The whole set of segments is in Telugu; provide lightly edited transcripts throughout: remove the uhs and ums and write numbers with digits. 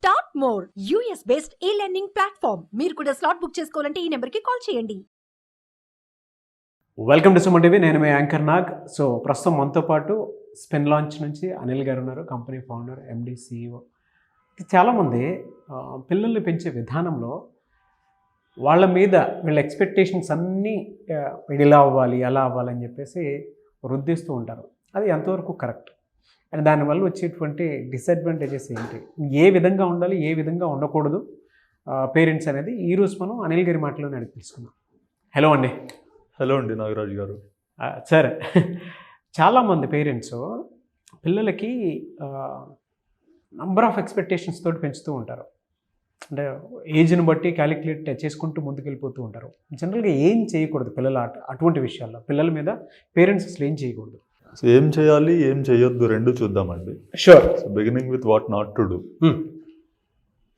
స్టార్ట్ మోర్ యూఎస్ బేస్డ్ ఈ లెర్నింగ్ ప్లాట్ఫామ్. మీరు కూడా స్లాట్ బుక్ చేసుకోవాలంటే ఈ నెంబర్కి కాల్ చేయండి. Welcome to Suman TV. నేను మీ యాంకర్ నాగ్. సో ప్రస్తుతం మనతో పాటు స్పెన్ లాంచ్ నుంచి అనిల్ గారు ఉన్నారు, కంపెనీ ఫౌండర్, ఎండి, సిఇఓ. చాలామంది పిల్లల్ని పెంచే విధానంలో వాళ్ళ మీద వీళ్ళ ఎక్స్పెక్టేషన్స్ అన్నీ ఇలా అవ్వాలి, అలా అవ్వాలి అని చెప్పేసి రుద్దిస్తూ ఉంటారు. అది ఎంతవరకు కరెక్ట్ అండ్ దానివల్ల వచ్చేటువంటి డిసడ్వాంటేజెస్ ఏంటి, ఏ విధంగా ఉండాలి, ఏ విధంగా ఉండకూడదు పేరెంట్స్ అనేది ఈరోజు మనం అనిల్ గారి మాటలోనే అడిగి తెలుసుకుందాం. హలో అండి. హలో అండి నాగరాజు గారు. సార్, చాలామంది పేరెంట్స్ పిల్లలకి నంబర్ ఆఫ్ ఎక్స్పెక్టేషన్స్ తోటి పెంచుతూ ఉంటారు. అంటే ఏజ్ని బట్టి క్యాలిక్యులేట్ చేసుకుంటూ ముందుకెళ్ళిపోతూ ఉంటారు. జనరల్గా ఏం చేయకూడదు పిల్లల అటువంటి విషయాల్లో, పిల్లల మీద పేరెంట్స్ అసలు ఏం చేయకూడదు? సో ఏం చేయాలి, ఏం చేయొద్దు రెండు చూద్దామండి. Sure. So beginning with what not to do.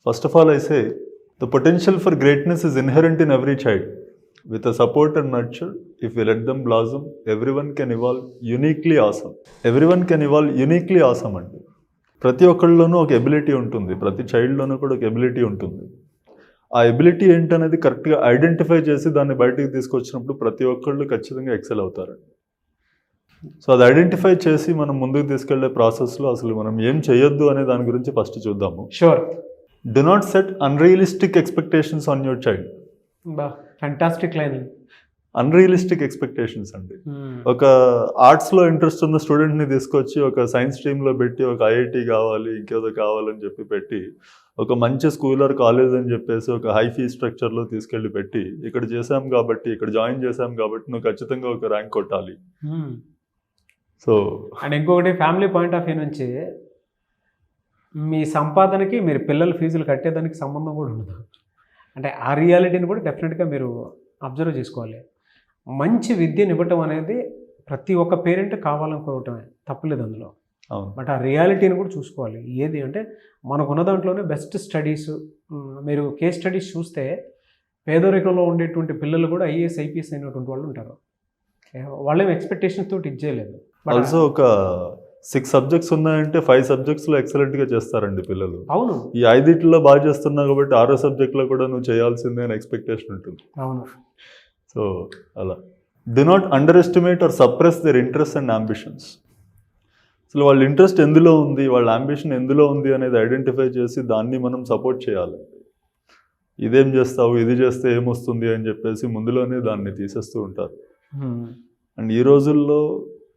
First of all I say the potential for greatness is inherent in every child. With a support and nurture, if we let them blossom, everyone can evolve uniquely awesome. Everyone can evolve uniquely awesome అండి. ప్రతి ఒక్కళ్ళలోనూ ఒక ఎబిలిటీ ఉంటుంది, ప్రతి చైల్డ్లోనూ కూడా ఒక ఎబిలిటీ ఉంటుంది. ఆ ఎబిలిటీ ఏంటనేది కరెక్ట్గా ఐడెంటిఫై చేసి దాన్ని బయటికి తీసుకొచ్చినప్పుడు ప్రతి ఒక్కళ్ళు ఖచ్చితంగా ఎక్సెల్ అవుతారండి. సో అది ఐడెంటిఫై చేసి మనం ముందుకు తీసుకెళ్లే ప్రాసెస్లో అసలు మనం ఏం చేయొద్దు అనే దాని గురించి ఫస్ట్ చూద్దాము. Sure. Do not set unrealistic expectations on your child. Fantastic line. Unrealistic expectations అండి. ఒక ఆర్ట్స్లో ఇంట్రెస్ట్ ఉన్న స్టూడెంట్ని తీసుకొచ్చి ఒక సైన్స్ స్ట్రీమ్లో పెట్టి ఒక ఐఐటి కావాలి, ఇంకేదో కావాలని చెప్పి పెట్టి ఒక మంచి స్కూల్ ఆర్ కాలేజ్ అని చెప్పేసి ఒక హై ఫీ స్ట్రక్చర్లో తీసుకెళ్ళి పెట్టి ఇక్కడ చేసాం కాబట్టి, ఇక్కడ జాయిన్ చేసాం కాబట్టి నువ్వు ఖచ్చితంగా ఒక ర్యాంక్ కొట్టాలి. సో అండ్ ఇంకొకటి, ఫ్యామిలీ పాయింట్ ఆఫ్ వ్యూ నుంచి మీ సంపాదనకి మీరు పిల్లల ఫీజులు కట్టేదానికి సంబంధం కూడా ఉండదు. అంటే ఆ రియాలిటీని కూడా డెఫినెట్గా మీరు అబ్జర్వ్ చేసుకోవాలి. మంచి విద్యను ఇవ్వటం అనేది ప్రతి ఒక్క పేరెంట్ కావాలనుకోవటమే, తప్పులేదు అందులో. బట్ ఆ రియాలిటీని కూడా చూసుకోవాలి. ఏది అంటే మనకున్న దాంట్లోనే బెస్ట్ స్టడీస్. మీరు కేస్ స్టడీస్ చూస్తే పేదరికంలో ఉండేటువంటి పిల్లలు కూడా ఐఏఎస్, ఐపీఎస్ అయినటువంటి వాళ్ళు ఉంటారు. వాళ్ళేం ఎక్స్పెక్టేషన్స్ తోటి ఇచ్చేయలేదు. ఆల్సో ఒక 6 సబ్జెక్ట్స్ ఉన్నాయంటే 5 సబ్జెక్ట్స్లో ఎక్సలెంట్గా చేస్తారండి పిల్లలు. అవును. ఈ 5 బాగా చేస్తున్నావు కాబట్టి 6వ సబ్జెక్ట్లో కూడా నువ్వు చేయాల్సిందే అని ఎక్స్పెక్టేషన్ ఉంటుంది. అవును. సో అలా do not underestimate or suppress their interest and ambitions. అసలు వాళ్ళ ఇంట్రెస్ట్ ఎందులో ఉంది, వాళ్ళ అంబిషన్ ఎందులో ఉంది అనేది ఐడెంటిఫై చేసి దాన్ని మనం సపోర్ట్ చేయాలి. ఇదేం చేస్తావు, ఇది చేస్తే ఏమొస్తుంది అని చెప్పేసి ముందులోనే దాన్ని తీసేస్తూ ఉంటారు. అండ్ ఈ రోజుల్లో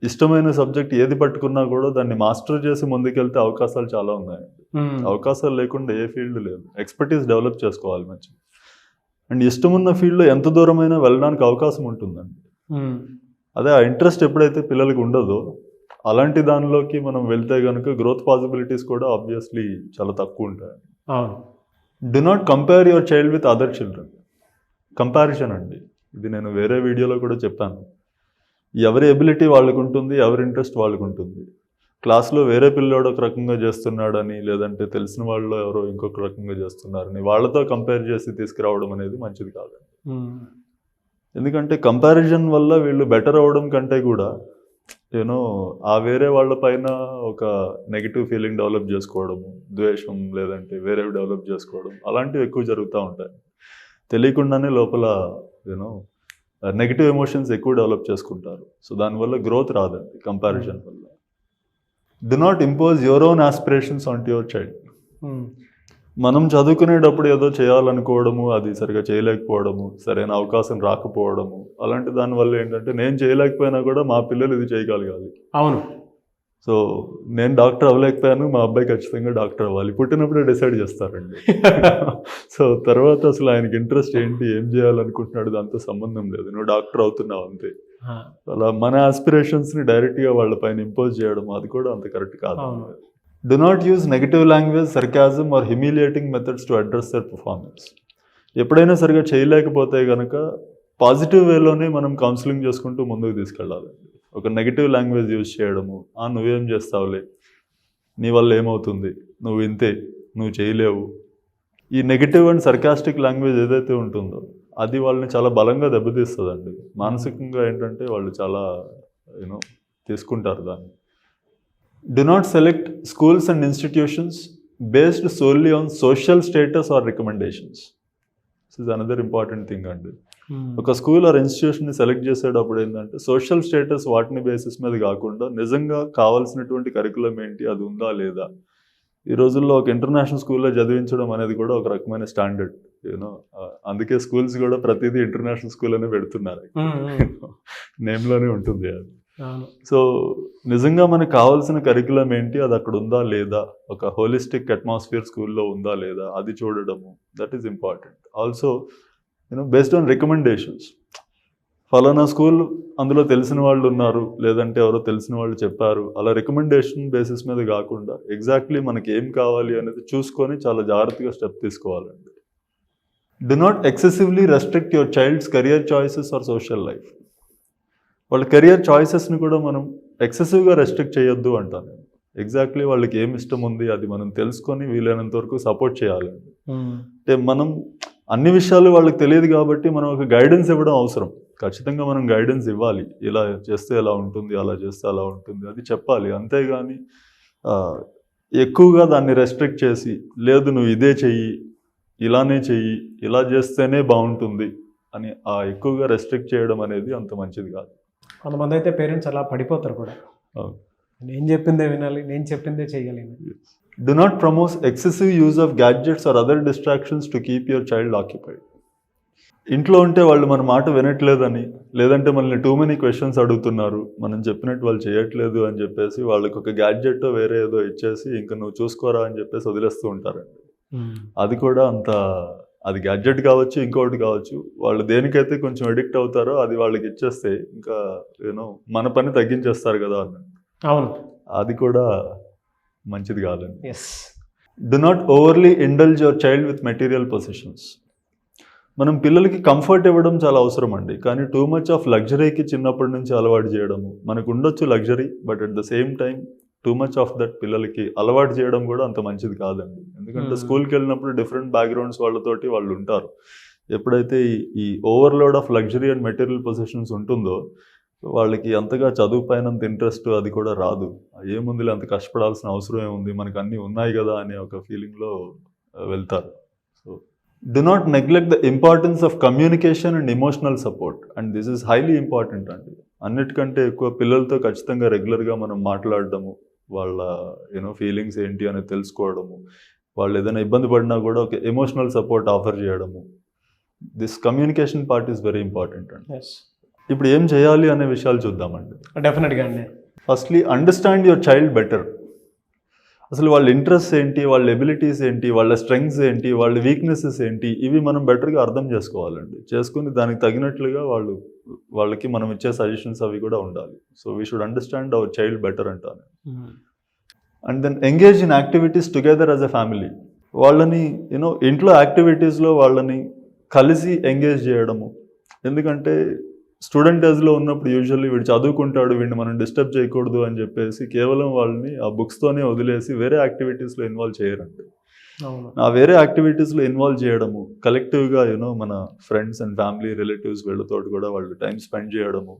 ఇష్టమైన సబ్జెక్ట్ ఏది పట్టుకున్నా కూడా దాన్ని మాస్టర్ చేసి ముందుకెళ్తే అవకాశాలు చాలా ఉన్నాయండి. అవకాశాలు లేకుండా ఏ ఫీల్డ్ లేదు. ఎక్స్పర్టీస్ డెవలప్ చేసుకోవాలి మంచి. అండ్ ఇష్టమున్న ఫీల్డ్లో ఎంత దూరమైనా వెళ్ళడానికి అవకాశం ఉంటుందండి. అదే ఆ ఇంట్రెస్ట్ ఎప్పుడైతే పిల్లలకి ఉండదో అలాంటి దానిలోకి మనం వెళ్తే కనుక గ్రోత్ పాసిబిలిటీస్ కూడా ఆబ్వియస్లీ చాలా తక్కువ ఉంటాయి. Do not compare your child with other children. Comparison అండి, ఇది నేను వేరే వీడియోలో కూడా చెప్పాను. ఎవరి ఎబిలిటీ వాళ్ళకు ఉంటుంది, ఎవరి ఇంట్రెస్ట్ వాళ్ళకు ఉంటుంది. క్లాస్లో వేరే పిల్లోడు ఒక రకంగా చేస్తున్నాడని, లేదంటే తెలిసిన వాళ్ళు ఎవరో ఇంకొక రకంగా చేస్తున్నారని వాళ్ళతో కంపేర్ చేసి తీసుకురావడం అనేది మంచిది కాదండి. ఎందుకంటే కంపారిజన్ వల్ల వీళ్ళు బెటర్ అవ్వడం కంటే కూడా ఆ వేరే వాళ్ళ పైన ఒక నెగిటివ్ ఫీలింగ్ డెవలప్ చేసుకోవడము, ద్వేషం లేదంటే వేరేవి డెవలప్ చేసుకోవడం అలాంటివి ఎక్కువ జరుగుతూ ఉంటాయి. తెలియకుండానే లోపల నెగిటివ్ ఎమోషన్స్ ఎక్కువ డెవలప్ చేసుకుంటారు. సో దానివల్ల గ్రోత్ రాదండి కంపారిజన్ వల్ల. Do not impose your own aspirations on to your child. మనం చదువుకునేటప్పుడు ఏదో చేయాలనుకోవడము, అది సరిగా చేయలేకపోవడము, సరైన అవకాశం రాకపోవడము, అలాంటి దానివల్ల ఏంటంటే నేను చేయలేకపోయినా కూడా మా పిల్లలు ఇది చేయగలగాలి. అవును. సో నేను డాక్టర్ అవ్వలేకపోయాను, మా అబ్బాయి ఖచ్చితంగా డాక్టర్ అవ్వాలి, పుట్టినప్పుడే డిసైడ్ చేస్తారండి. సో తర్వాత అసలు ఆయనకి ఇంట్రెస్ట్ ఏంటి, ఏం చేయాలనుకుంటున్నాడు దాంతో సంబంధం లేదు, నువ్వు డాక్టర్ అవుతున్నావు అంతే. అలా మన ఆస్పిరేషన్స్ని డైరెక్ట్గా వాళ్ళ పైన ఇంపోజ్ చేయడం అది కూడా అంత కరెక్ట్ కాదు. Do not use negative language, sarcasm or humiliating methods to address their performance. ఎప్పుడైనా సరిగా చేయలేకపోతే కనుక పాజిటివ్ వేలోనే మనం కౌన్సిలింగ్ చేసుకుంటూ ముందుకు తీసుకెళ్ళాలండి. ఒక నెగిటివ్ లాంగ్వేజ్ యూజ్ చేయడము, నువ్వేం చేస్తావులే, నీ వల్ల ఏమవుతుంది, నువ్వు ఇంతే, నువ్వు చేయలేవు, ఈ నెగిటివ్ అండ్ సర్కాస్టిక్ లాంగ్వేజ్ ఏదైతే ఉంటుందో అది వాళ్ళని చాలా బలంగా దెబ్బతీస్తుందండి. మానసికంగా ఏంటంటే వాళ్ళు చాలా తీసుకుంటారు దాన్ని. Do not select schools and institutions based solely on social status or recommendations. This is another important thing అండి. ఒక స్కూల్ ఆర్ ఇన్స్టిట్యూషన్ని సెలెక్ట్ చేసేటప్పుడు ఏంటంటే సోషల్ స్టేటస్ వాటిని బేసిస్ మీద కాకుండా నిజంగా కావాల్సినటువంటి కరికులం ఏంటి, అది ఉందా లేదా. ఈ రోజుల్లో ఒక ఇంటర్నేషనల్ స్కూల్లో చదివించడం అనేది కూడా ఒక రకమైన స్టాండర్డ్, యూనో. అందుకే స్కూల్స్ కూడా ప్రతిదీ ఇంటర్నేషనల్ స్కూల్ అనే పెడుతున్నారు, నేమ్లోనే ఉంటుంది అది. సో నిజంగా మనకు కావాల్సిన కరికులం ఏంటి, అది అక్కడ ఉందా లేదా, ఒక హోలిస్టిక్ అట్మాస్ఫియర్ స్కూల్లో ఉందా లేదా, అది చూడడము, that is important. Also based on recommendations. ఫలానా స్కూల్ అందులో తెలిసిన వాళ్ళు ఉన్నారు, లేదంటే ఎవరో తెలిసిన వాళ్ళు చెప్పారు, అలా రికమెండేషన్ బేసిస్ మీద కాకుండా ఎగ్జాక్ట్లీ మనకి ఏం కావాలి అనేది చూసుకొని చాలా జాగ్రత్తగా స్టెప్ తీసుకోవాలండి. Do not excessively restrict your child's career choices or social life. వాళ్ళ కెరియర్ చాయిసెస్ని కూడా మనం ఎక్సెసివ్గా రెస్ట్రిక్ట్ చేయొద్దు అంటాను. ఎగ్జాక్ట్లీ వాళ్ళకి ఏమి ఇష్టం ఉంది అది మనం తెలుసుకొని వీలైనంత వరకు సపోర్ట్ చేయాలండి. అంటే మనం అన్ని విషయాలు వాళ్ళకి తెలియదు కాబట్టి మనం ఒక గైడెన్స్ ఇవ్వడం అవసరం. ఖచ్చితంగా మనం గైడెన్స్ ఇవ్వాలి, ఇలా చేస్తే ఎలా ఉంటుంది, అలా చేస్తే అలా ఉంటుంది, అది చెప్పాలి. అంతేగాని ఎక్కువగా దాన్ని రెస్ట్రిక్ట్ చేసి, లేదు నువ్వు ఇదే చెయ్యి, ఇలానే చెయ్యి, ఇలా చేస్తేనే బాగుంటుంది అని ఎక్కువగా రెస్ట్రిక్ట్ చేయడం అనేది అంత మంచిది కాదు. కొంతమంది అయితే పేరెంట్స్ అలా పడిపోతారు కూడా, నేను చెప్పిందే వినాలి, నేను చెప్పిందే చేయగలను. Do not promote excessive use of gadgets or other distractions to keep your child occupied. ఇంట్లో ఉంటే వాళ్ళు మన మాట వినట్లేదని, లేదంటే మనల్ని టూ మెనీ క్వశ్చన్స్ అడుగుతున్నారు, మనం చెప్పినట్టు వాళ్ళు చేయట్లేదు అని చెప్పేసి వాళ్ళకి ఒక గ్యాడ్జెట్ వేరే ఏదో ఇచ్చేసి ఇంకా నువ్వు చూసుకోరా అని చెప్పేసి వదిలేస్తూ ఉంటారండి. అది కూడా అది గ్యాడ్జెట్ కావచ్చు, ఇంకోటి కావచ్చు, వాళ్ళు దేనికైతే కొంచెం అడిక్ట్ అవుతారో అది వాళ్ళకి ఇచ్చేస్తే ఇంకా మన పని తగ్గించేస్తారు కదా అన్నట్టు. అవును, అది కూడా మంచిది కాదండి. Do not overly indulge your child with material positions. మనం పిల్లలకి కంఫర్ట్ ఇవ్వడం చాలా అవసరం అండి, కానీ టూ మచ్ ఆఫ్ లగ్జరీకి చిన్నప్పటి నుంచి అలవాటు చేయడము, మనకు ఉండొచ్చు luxury, but at the same time too much of that పిల్లలకి అలవాటు చేయడం కూడా అంత మంచిది కాదండి. ఎందుకంటే స్కూల్కి వెళ్ళినప్పుడు డిఫరెంట్ బ్యాక్గ్రౌండ్స్ వాళ్ళతోటి వాళ్ళు ఉంటారు. ఎప్పుడైతే ఈ overload of luxury and material positions ఉంటుందో వాళ్ళకి అంతగా చదువు పైన ఇంట్రెస్ట్ అది కూడా రాదు. ఏముందిలే అంత కష్టపడాల్సిన అవసరం ఏముంది, మనకు అన్నీ ఉన్నాయి కదా అనే ఒక ఫీలింగ్లో వెళ్తారు. So do not neglect the importance of communication and emotional support, and this is highly important అండి. అన్నిటికంటే ఎక్కువ పిల్లలతో ఖచ్చితంగా రెగ్యులర్గా మనం మాట్లాడడము, వాళ్ళ ఫీలింగ్స్ ఏంటి అనేది తెలుసుకోవడము, వాళ్ళు ఏదైనా ఇబ్బంది పడినా కూడా ఒక ఎమోషనల్ సపోర్ట్ ఆఫర్ చేయడము. This communication part is very important అండి. ఇప్పుడు ఏం చేయాలి అనే విషయాలు చూద్దామండి. డెఫినెట్గా అండి. Firstly understand your child better. అసలు వాళ్ళ ఇంట్రెస్ట్ ఏంటి, వాళ్ళ ఎబిలిటీస్ ఏంటి, వాళ్ళ స్ట్రెంగ్స్ ఏంటి, వాళ్ళ వీక్నెసెస్ ఏంటి, ఇవి మనం బెటర్గా అర్థం చేసుకోవాలండి. చేసుకుని దానికి తగినట్లుగా వాళ్ళకి మనం ఇచ్చే సజెషన్స్ అవి కూడా ఉండాలి. So we should understand our child better అంటాను. And then engage in activities together as a family. వాళ్ళని ఇంట్లో యాక్టివిటీస్లో వాళ్ళని కలిసి ఎంగేజ్ చేయడము. ఎందుకంటే స్టూడెంట్ ఏజ్లో ఉన్నప్పుడు యూజువల్లీ వీడు చదువుకుంటాడు, వీడిని మనం డిస్టర్బ్ చేయకూడదు అని చెప్పేసి కేవలం వాళ్ళని ఆ బుక్స్తోనే వదిలేసి వేరే యాక్టివిటీస్లో ఇన్వాల్వ్ చేయరండి. ఆ వేరే యాక్టివిటీస్లో ఇన్వాల్వ్ చేయడము, కలెక్టివ్గా మన ఫ్రెండ్స్ అండ్ ఫ్యామిలీ రిలేటివ్స్ వీళ్ళతో కూడా వాళ్ళు టైం స్పెండ్ చేయడము,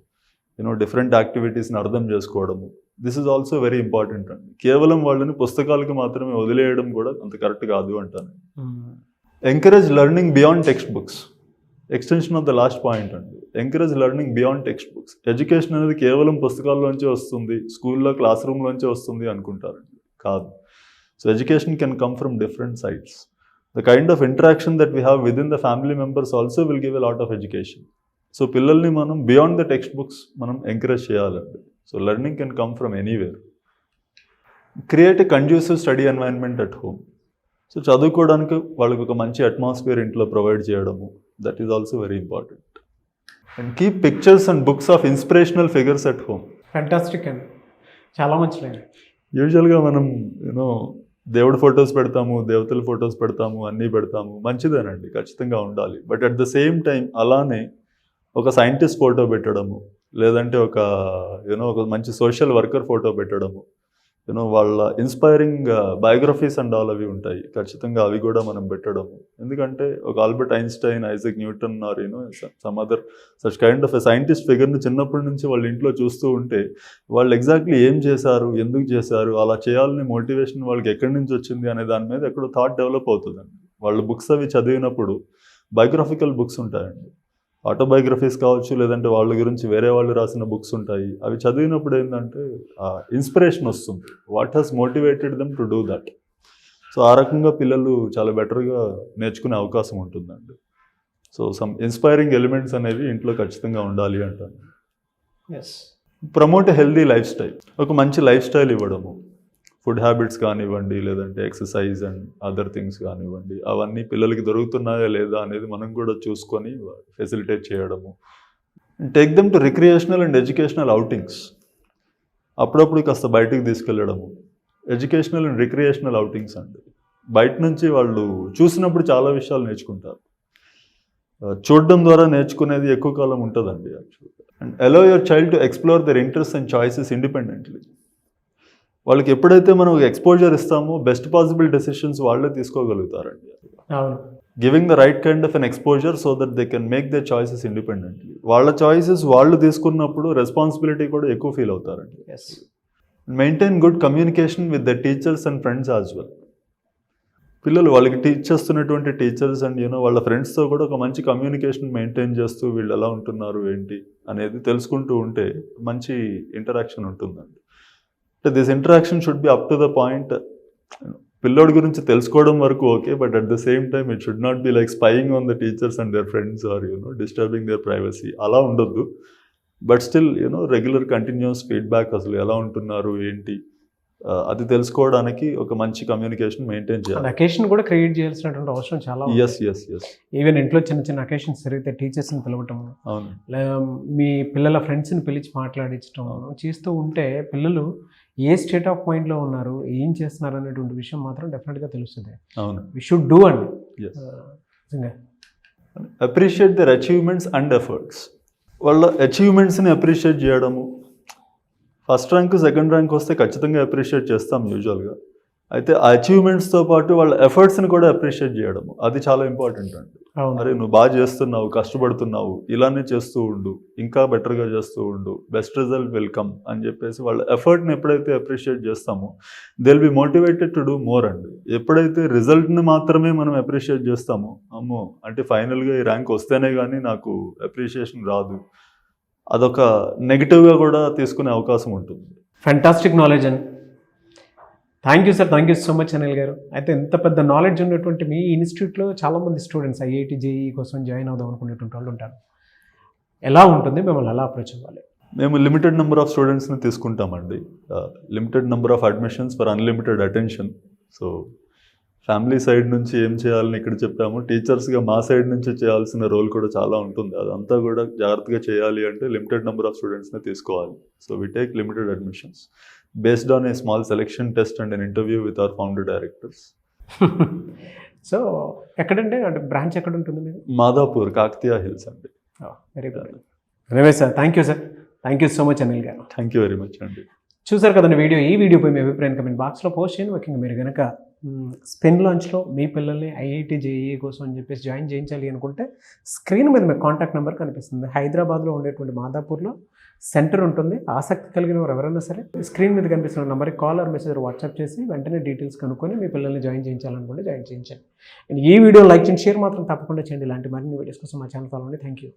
డిఫరెంట్ యాక్టివిటీస్ని అర్థం చేసుకోవడము, this is also very important అండి. కేవలం వాళ్ళని పుస్తకాలకు మాత్రమే వదిలేయడం కూడా అంత కరెక్ట్ కాదు అంటాను. Encourage learning beyond text books. Extension of the last point అండి. Encourage learning beyond text books. Education అనేది కేవలం పుస్తకాల్లోంచే వస్తుంది, స్కూల్లో క్లాస్ రూమ్లోంచే వస్తుంది అనుకుంటారండి. కాదు. So education can come from different sides. The kind of interaction that we have within the family members also will give a lot of education. So పిల్లల్ని మనం బియాండ్ ద టెక్స్ట్ బుక్స్ మనం ఎంకరేజ్ చేయాలండి. So learning can come from anywhere. Create a conducive study environment at home. So చదువుకోవడానికి వాళ్ళకి ఒక మంచి అట్మాస్ఫియర్ ఇంట్లో ప్రొవైడ్ చేయడము, that is also very important. And keep pictures and books of inspirational figures at home. Fantastic అండి, చాలా మంచిది. యూజువల్గా మనం దేవుడి ఫొటోస్ పెడతాము, దేవతల ఫొటోస్ పెడతాము, అన్నీ పెడతాము, మంచిదేనండి, ఖచ్చితంగా ఉండాలి. But at the same time అలానే ఒక సైంటిస్ట్ ఫోటో పెట్టడము, లేదంటే ఒక మంచి సోషల్ వర్కర్ ఫోటో పెట్టడము, యూనో వాళ్ళ ఇన్స్పైరింగ్ బయోగ్రఫీస్ అండ్ ఆల్ అవి ఉంటాయి, ఖచ్చితంగా అవి కూడా మనం పెట్టడము. ఎందుకంటే ఒక Albert Einstein, Isaac Newton or you know some other such kind of a scientist ఫిగర్ని చిన్నప్పటి నుంచి వాళ్ళ ఇంట్లో చూస్తూ ఉంటే వాళ్ళు ఎగ్జాక్ట్లీ ఏం చేశారు, ఎందుకు చేశారు, అలా చేయాలని మోటివేషన్ వాళ్ళకి ఎక్కడి నుంచి వచ్చింది అనే దాని మీద ఎక్కడో థాట్ డెవలప్ అవుతుందండి. వాళ్ళ బుక్స్ అవి చదివినప్పుడు బయోగ్రఫికల్ బుక్స్ ఉంటాయండి, ఆటోబయోగ్రఫీస్ కావచ్చు, లేదంటే వాళ్ళ గురించి వేరే వాళ్ళు రాసిన బుక్స్ ఉంటాయి. అవి చదివినప్పుడు ఏంటంటే ఇన్స్పిరేషన్ వస్తుంది, what has motivated them to do that. So ఆ రకంగా పిల్లలు చాలా బెటర్గా నేర్చుకునే అవకాశం ఉంటుందండి. సో సమ్ ఇన్స్పైరింగ్ ఎలిమెంట్స్ అనేవి ఇంట్లో ఖచ్చితంగా ఉండాలి అంటాను. Yes. Promote healthy lifestyle, ఒక మంచి లైఫ్ స్టైల్ ఇవ్వడము, ఫుడ్ హ్యాబిట్స్ కానివ్వండి, లేదంటే ఎక్సర్సైజ్ అండ్ అదర్ థింగ్స్ కానివ్వండి, అవన్నీ పిల్లలకి దొరుకుతున్నాయా లేదా అనేది మనం కూడా చూసుకొని ఫెసిలిటేట్ చేయడము. Take them to recreational and educational outings, అప్పుడప్పుడు కాస్త బయటికి తీసుకెళ్ళడము. ఎడ్యుకేషనల్ అండ్ రిక్రియేషనల్ అవుటింగ్స్ అండి, బయట నుంచి వాళ్ళు చూసినప్పుడు చాలా విషయాలు నేర్చుకుంటారు, చూడడం ద్వారా నేర్చుకునేది ఎక్కువ కాలం ఉంటుందండి యాక్చువల్గా. And allow your child to explore their interest and choices independently. వాళ్ళకి ఎప్పుడైతే మనం ఎక్స్పోజర్ ఇస్తామో బెస్ట్ పాసిబుల్ డెసిషన్స్ వాళ్ళే తీసుకోగలుగుతారండి. Giving the right kind of an exposure so that they can make the choices independently. వాళ్ళ చాయిసెస్ వాళ్ళు తీసుకున్నప్పుడు రెస్పాన్సిబిలిటీ కూడా ఎక్కువ ఫీల్ అవుతారండి. Maintain good communication with the teachers and friends as well. పిల్లలు వాళ్ళకి టీచ్ చేస్తున్నటువంటి టీచర్స్ అండ్ యూనో వాళ్ళ ఫ్రెండ్స్తో కూడా ఒక మంచి కమ్యూనికేషన్ మెయింటైన్ చేస్తూ వీళ్ళు ఎలా ఉంటున్నారు ఏంటి అనేది తెలుసుకుంటూ ఉంటే మంచి ఇంటరాక్షన్ ఉంటుందండి. This interaction should be up to the point, పిల్లోడి గురించి తెలుసుకోవడం వరకు okay, but at the same time it should not be like spying on the teachers and their friends or you know disturbing their privacy, అలా ఉండొద్దు. But still you know regular continuous feedback, అసలు ఎలా ఉంటున్నారు ఏంటి అది తెలుసుకోవడానికి ఒక మంచి కమ్యూనికేషన్ మెయింటైన్ చేయాలి. అకేషన్ కూడా క్రియేట్ చేయాల్సినటువంటి అవసరం చాలా. ఎస్. ఈవెన్ ఇంట్లో చిన్న చిన్న అకేషన్స్ జరిగితే టీచర్స్ని పిలవటం, అవును, మీ పిల్లల ఫ్రెండ్స్ని పిలిచి మాట్లాడించడం చేస్తూ ఉంటే పిల్లలు ఏ స్టేట్ ఆఫ్ మైండ్లో ఉన్నారు, ఏం చేస్తున్నారు అనేటువంటి విషయం మాత్రం డెఫినెట్గా తెలుస్తుంది. అవును, వి షుడ్ డూ అండి. Appreciate their achievements and efforts. వాళ్ళ అచీవ్మెంట్స్ని అప్రిషియేట్ చేయడము, ఫస్ట్ ర్యాంక్ సెకండ్ ర్యాంక్ వస్తే ఖచ్చితంగా అప్రిషియేట్ చేస్తాం యూజువల్గా. అయితే ఆ అచీవ్మెంట్స్తో పాటు వాళ్ళ ఎఫర్ట్స్ని కూడా అప్రిషియేట్ చేయడము, అది చాలా ఇంపార్టెంట్ అండి. అరే నువ్వు బాగా చేస్తున్నావు, కష్టపడుతున్నావు, ఇలానే చేస్తూ ఉండు, ఇంకా బెటర్గా చేస్తూ ఉండు, బెస్ట్ రిజల్ట్ విల్ కమ్ అని చెప్పేసి వాళ్ళ ఎఫర్ట్ని ఎప్పుడైతే అప్రిషియేట్ చేస్తామో they will be motivated to do more అండి. ఎప్పుడైతే రిజల్ట్ని మాత్రమే మనం అప్రిషియేట్ చేస్తామో, అమ్మో అంటే ఫైనల్గా ఈ ర్యాంక్ వస్తేనే కానీ నాకు అప్రిషియేషన్ రాదు, అదొక నెగిటివ్గా కూడా తీసుకునే అవకాశం ఉంటుంది. ఫ్యాంటాస్టిక్ నాలెడ్జ్ అండి. Thank you sir, thank you so much Anil గారు. అయితే ఇంత పెద్ద నాలెడ్జ్ ఉన్నటువంటి మీ ఇన్స్టిట్యూట్లో చాలామంది స్టూడెంట్స్ ఐఐటి జేఈ కోసం జాయిన్ అవుదాం అనుకునేటువంటి వాళ్ళు ఉంటారు. ఎలా ఉంటుంది, మిమ్మల్ని ఎలా అప్రోచ్ అవ్వాలి? మేము లిమిటెడ్ నెంబర్ ఆఫ్ స్టూడెంట్స్ని తీసుకుంటామండి, limited number of admissions for unlimited attention. So family side నుంచి ఏం చేయాలని ఇక్కడ చెప్పాము, టీచర్స్గా మా సైడ్ నుంచి చేయాల్సిన రోల్ కూడా చాలా ఉంటుంది. అదంతా కూడా జాగ్రత్తగా చేయాలి అంటే లిమిటెడ్ నెంబర్ ఆఫ్ స్టూడెంట్స్ని తీసుకోవాలి. So we take limited admissions based on a small selection test and an interview with our founder directors. So ఎక్కడంటే అంటే బ్రాంచ్ ఎక్కడ ఉంటుంది మీరు? మాదాపూర్, కాకతీయ హిల్స్ అండి. Very good. Ramesh sir, thank you sir, thank you so much Anil గారు. థ్యాంక్ యూ వెరీ మచ్ అండి. చూసారు కదండి వీడియో. ఈ వీడియోపై మీ అభిప్రాయం కమెంట్ బాక్స్లో పోస్ట్ చేయండి. ముఖ్యంగా మీరు కనుక స్పెన్ లాంచ్లో మీ పిల్లల్ని ఐఐటి జేఈ కోసం అని చెప్పేసి జాయిన్ చేయించాలి అనుకుంటే స్క్రీన్ మీద మీకు కాంటాక్ట్ నెంబర్ కనిపిస్తుంది. హైదరాబాద్లో ఉండేటువంటి మాదాపూర్లో సెంటర్ ఉంటుంది. ఆసక్తి కలిగిన వారు ఎవరైనా సరే స్క్రీన్ మీద కనిపిస్తున్న నెంబర్కి కాల్ ఆర్ మెసేజ్ వాట్సాప్ చేసి వెంటనే డీటెయిల్స్ కనుక్కొని మీ పిల్లల్ని జాయిన్ చేయించాలనుకుంటే జాయిన్ చేయించండి. అండ్ ఈ వీడియో లైక్ చేయండి, షేర్ మాత్రం తప్పకుండా చేయండి. ఇలాంటి మరిన్ని వీడియోస్ కోసం మా ఛానల్ ఫాలో అండి. Thank you.